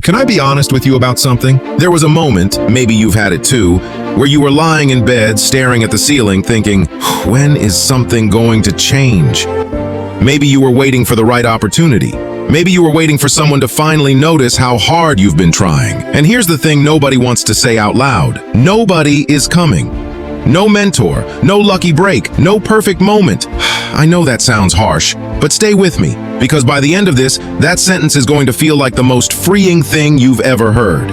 Can I be honest with you about something? There was a moment, maybe you've had it too, where you were lying in bed staring at the ceiling thinking, when is something going to change? Maybe you were waiting for the right opportunity. Maybe you were waiting for someone to finally notice how hard you've been trying. And here's the thing nobody wants to say out loud. Nobody is coming. No mentor, no lucky break, no perfect moment. I know that sounds harsh, but stay with me, because by the end of this, that sentence is going to feel like the most freeing thing you've ever heard.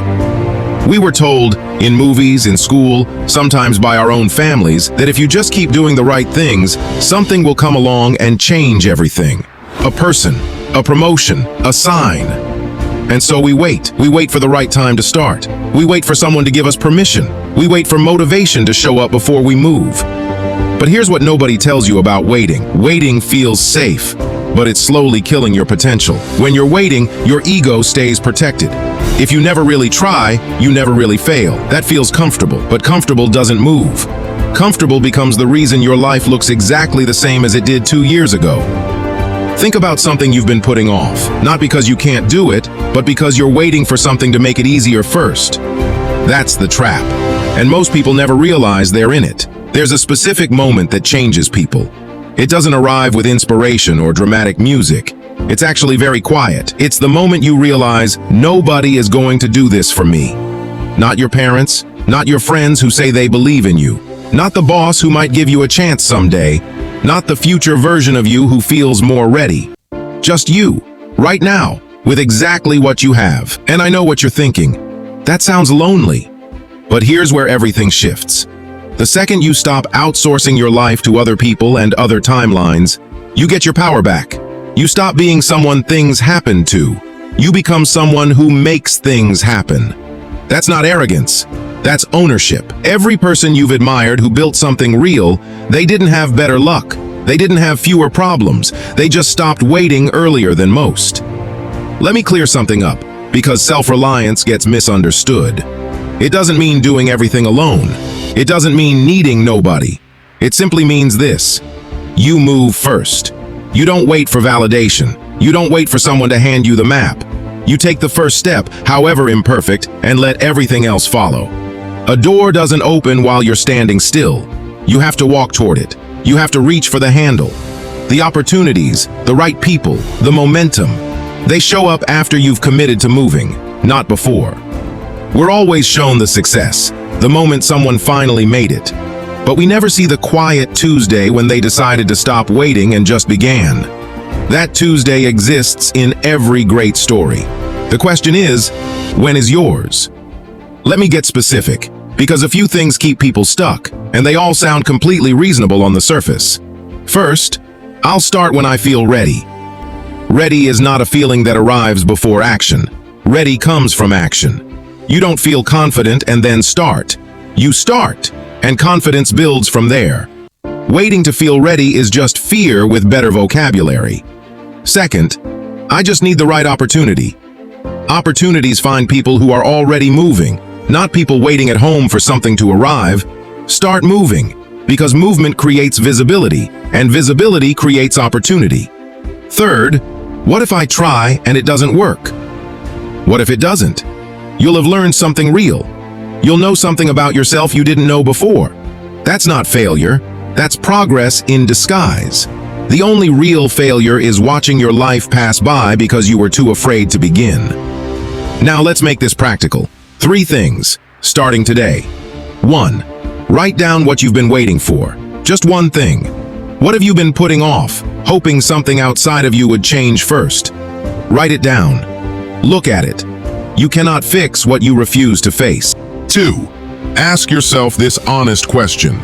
We were told, in movies, in school, sometimes by our own families, that if you just keep doing the right things, something will come along and change everything. A person, a promotion, a sign. And so we wait. We wait for the right time to start. We wait for someone to give us permission. We wait for motivation to show up before we move. But here's what nobody tells you about waiting. Waiting feels safe, but it's slowly killing your potential. When you're waiting, your ego stays protected. If you never really try, you never really fail. That feels comfortable, but comfortable doesn't move. Comfortable becomes the reason your life looks exactly the same as it did 2 years ago. Think about something you've been putting off, not because you can't do it, but because you're waiting for something to make it easier first. That's the trap. And most people never realize they're in it. There's a specific moment that changes people. It doesn't arrive with inspiration or dramatic music. It's actually very quiet. It's the moment you realize nobody is going to do this for me. Not your parents, not your friends who say they believe in you, not the boss who might give you a chance someday, not the future version of you who feels more ready. Just you, right now, with exactly what you have. And I know what you're thinking. That sounds lonely. But here's where everything shifts. The second you stop outsourcing your life to other people and other timelines, you get your power back. You stop being someone things happen to. You become someone who makes things happen. That's not arrogance. That's ownership. Every person you've admired who built something real, they didn't have better luck. They didn't have fewer problems. They just stopped waiting earlier than most. Let me clear something up, because self-reliance gets misunderstood. It doesn't mean doing everything alone. It doesn't mean needing nobody. It simply means this: you move first. You don't wait for validation. You don't wait for someone to hand you the map. You take the first step, however imperfect, and let everything else follow. A door doesn't open while you're standing still. You have to walk toward it. You have to reach for the handle. The opportunities, the right people, the momentum, they show up after you've committed to moving, not before. We're always shown the success, the moment someone finally made it. But we never see the quiet Tuesday when they decided to stop waiting and just began. That Tuesday exists in every great story. The question is, when is yours? Let me get specific, because a few things keep people stuck, and they all sound completely reasonable on the surface. First, I'll start when I feel ready. Ready is not a feeling that arrives before action. Ready comes from action. You don't feel confident and then start. You start, and confidence builds from there. Waiting to feel ready is just fear with better vocabulary. Second, I just need the right opportunity. Opportunities find people who are already moving, not people waiting at home for something to arrive. Start moving, because movement creates visibility, and visibility creates opportunity. Third, what if I try and it doesn't work? What if it doesn't? You'll have learned something real. You'll know something about yourself you didn't know before. That's not failure. That's progress in disguise. The only real failure is watching your life pass by because you were too afraid to begin. Now let's make this practical. 3 things, starting today. 1. Write down what you've been waiting for. Just one thing. What have you been putting off, hoping something outside of you would change first? Write it down. Look at it. You cannot fix what you refuse to face. 2. Ask yourself this honest question.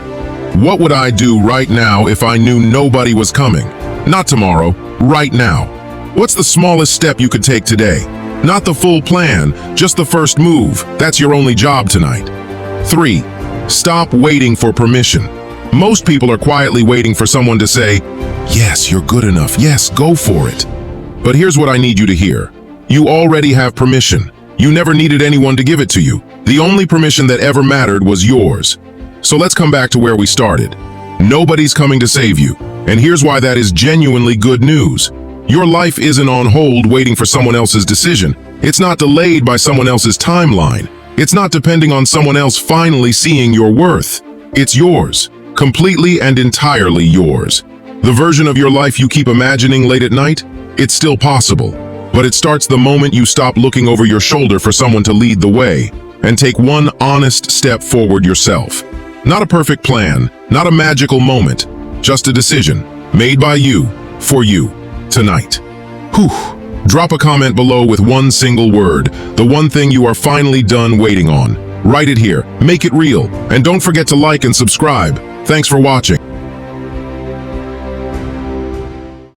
What would I do right now if I knew nobody was coming? Not tomorrow, right now. What's the smallest step you could take today? Not the full plan, just the first move. That's your only job tonight. 3. Stop waiting for permission. Most people are quietly waiting for someone to say, yes, you're good enough. Yes, go for it. But here's what I need you to hear. You already have permission. You never needed anyone to give it to you. The only permission that ever mattered was yours. So let's come back to where we started. Nobody's coming to save you. And here's why that is genuinely good news. Your life isn't on hold waiting for someone else's decision. It's not delayed by someone else's timeline. It's not depending on someone else finally seeing your worth. It's yours, completely and entirely yours. The version of your life you keep imagining late at night, it's still possible. But it starts the moment you stop looking over your shoulder for someone to lead the way and take one honest step forward yourself. Not a perfect plan, not a magical moment, just a decision made by you, for you, tonight. Whew. Drop a comment below with one single word, the one thing you are finally done waiting on. Write it here, make it real, and don't forget to like and subscribe. Thanks for watching.